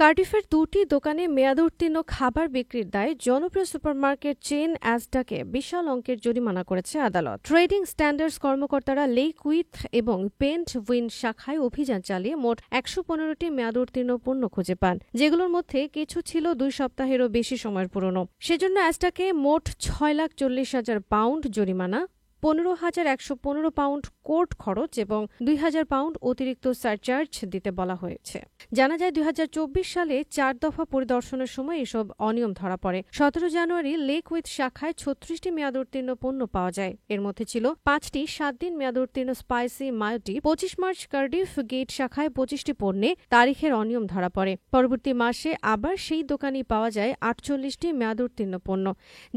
কার্ডিফের দুটি দোকানে মেয়াদোত্তীর্ণ খাবার বিক্রির দায়ে জনপ্রিয় সুপারমার্কেট চেইন অ্যাসডাকে বিশাল অঙ্কের জরিমানা করেছে আদালত। ট্রেডিং স্ট্যান্ডার্ডস কর্মকর্তারা লেকউইথ এবং পেন্ট উইন শাখায় অভিযান চালিয়ে মোট ১১৫টি মেয়াদোত্তীর্ণ পণ্য খুঁজে পান, যেগুলোর মধ্যে কিছু ছিল ২ সপ্তাহেরও বেশি সময়ের পুরনো। সেজন্য অ্যাসডাকে মোট ৬,৪০,০০০ পাউন্ড জরিমানা, ১৫,১১৫ পাউন্ড কোর্ট খরচ এবং ২,০০০ পাউন্ড অতিরিক্ত সারচার্জ দিতে বলা হয়েছে। জানা যায় ২০২৪ সালে ৪ দফা পরিদর্শনের সময় এসব অনিয়ম ধরা পড়ে। ১৭ জানুয়ারি লেকউইথ শাখায় ৩৬টি মেয়াদোত্তীর্ণ পণ্য পাওয়া যায়। এর মধ্যে ছিল ৫টি ৭ দিন মেয়াদোত্তীর্ণ স্পাইসি মায়োটি। ২৫ মার্চ কার্ডিফ গেট শাখায় ২৫টি পণ্যে তারিখের অনিয়ম ধরা পড়ে। পরবর্তী মাসে আবার সেই দোকানেই পাওয়া যায় ৪৮টি মেয়াদোত্তীর্ণ পণ্য,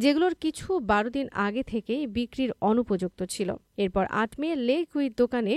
যেগুলোর কিছু ১২ দিন আগে থেকেই বিক্রির অনুপযুক্ত ছিল। এরপর ৮ মে লেকউইথ দোকানে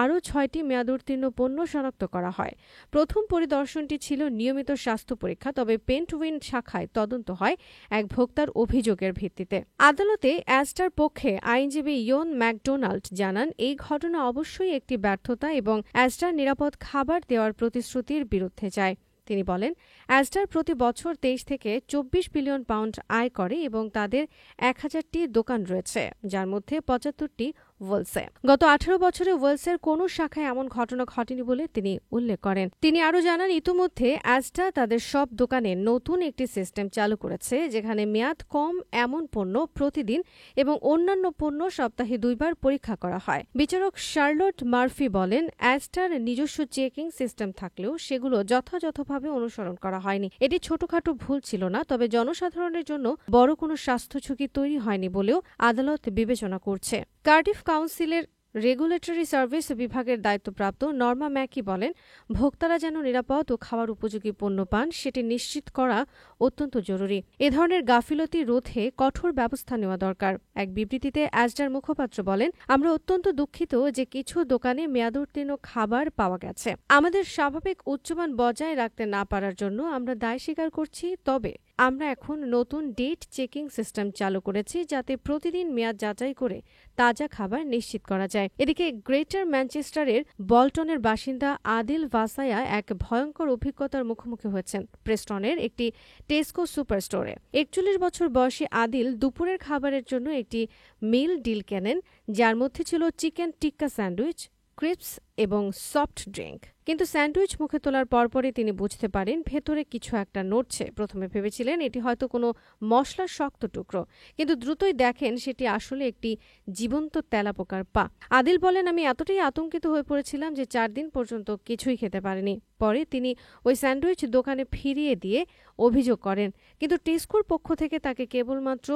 আরও ৬টি মেয়াদোত্তীর্ণ পণ্য শনাক্ত করা হয়। প্রথম পরিদর্শনটি ছিল নিয়মিত স্বাস্থ্য পরীক্ষা, তবে পেন্টউইন শাখায় তদন্ত হয় এক ভোক্তার অভিযোগের ভিত্তিতে। আদালতে অ্যাসডার পক্ষে আইনজীবী ইয়ন ম্যাকডোনাল্ড জানান, এই ঘটনা অবশ্যই একটি ব্যর্থতা এবং অ্যাসডার নিরাপদ খাবার দেওয়ার প্রতিশ্রুতির বিরুদ্ধে যায়। তিনি বলেন, অ্যাসডার প্রতি বছর ২৩ থেকে ২৪ বিলিয়ন পাউন্ড আয় করে এবং তাদের ১,০০০টি দোকান রয়েছে, যার মধ্যে ৭৫টি ওয়েলসে। গত ১৮ বছরে ওয়েলসের কোনো শাখায় এমন ঘটনা ঘটেনি বলে তিনি উল্লেখ করেন। তিনি আরও জানান, ইতিমধ্যে অ্যাসডা তাদের সব দোকানে নতুন একটি সিস্টেম চালু করেছে, যেখানে মেয়াদ কম এমন পণ্য প্রতিদিন এবং অন্যান্য পণ্য সপ্তাহে ২ বার পরীক্ষা করা হয়। বিচারক শার্লট মার্ফি বলেন, অ্যাসডার নিজস্ব চেকিং সিস্টেম থাকলেও সেগুলো যথাযথভাবে অনুসরণ করা হয়নি। এটি ছোটখাটো ভুল ছিল না, তবে জনসাধারণের জন্য বড় কোনো স্বাস্থ্য ঝুঁকি তৈরি হয়নি বলেও আদালত বিবেচনা করছে। কার্ডিফ কাউন্সিলের রেগুলেটরি সার্ভিস বিভাগের দায়িত্বপ্রাপ্ত নর্মা ম্যাকি বলেন, ভোক্তারা যেন নিরাপদ ও খাবার উপযোগী পণ্য পান সেটি নিশ্চিত করা অত্যন্ত জরুরি। এ ধরনের গাফিলতি রোধে কঠোর ব্যবস্থা নেওয়া দরকার। এক বিবৃতিতে অ্যাসডার মুখপাত্র বলেন, আমরা অত্যন্ত দুঃখিত যে কিছু দোকানে মেয়াদোত্তীর্ণ খাবার পাওয়া গেছে। আমাদের স্বাভাবিক উচ্চমান বজায় রাখতে না পারার জন্য আমরা দায় স্বীকার করছি, তবে আমরা এখন নতুন ডেট চেকিং সিস্টেম চালু করেছি, যাতে প্রতিদিন মেয়াদ যাচাই করে তাজা খাবার নিশ্চিত করা যায়। এদিকে গ্রেটার ম্যানচেস্টারের বল্টনের বাসিন্দা আদিল ভাসায়া এক ভয়ঙ্কর অভিজ্ঞতার মুখোমুখি হয়েছেন প্রেস্টনের একটি টেস্কো সুপার স্টোরে। ৪১ বছর বয়সী আদিল দুপুরের খাবারের জন্য একটি মিল ডিল কেনেন, যার মধ্যে ছিল চিকেন টিক্কা স্যান্ডউইচ, ক্রিপস এবং সফট ড্রিঙ্ক। কিন্তু স্যান্ডউইচ মুখে তোলার পরপরই তিনি বুঝতে পারেন ভেতরে কিছু একটা নড়ছে। প্রথমে ভেবেছিলেন এটি হয়তো কোনো মশলার শক্ত টুকরো, কিন্তু দ্রুতই দেখেন সেটি আসলে একটি জীবন্ত তেলাপোকার পা। আদিল বলেন, আমি এতটাই আতঙ্কিত হয়ে পড়েছিলাম যে ৪ দিন পর্যন্ত কিছুই খেতে পারিনি। পরে তিনি ওই স্যান্ডউইচ দোকানে ফিরিয়ে দিয়ে অভিযোগ করেন, কিন্তু টেস্কোর পক্ষ থেকে তাকে কেবলমাত্র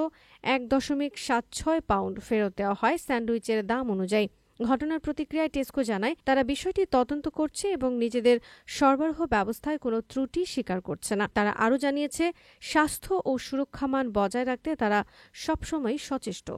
১.৭৬ পাউন্ড ফেরত দেওয়া হয় স্যান্ডউইচের দাম অনুযায়ী। ঘটনার প্রতিক্রিয়ায় টেস্কো জানায়, তারা বিষয়টি তদন্ত করছে এবং নিজেদের সরবরাহ ব্যবস্থায় কোনো ত্রুটি স্বীকার করছে না। তারা আরও জানিয়েছে, স্বাস্থ্য ও সুরক্ষা মান বজায় রাখতে তারা সবসময় সচেষ্ট।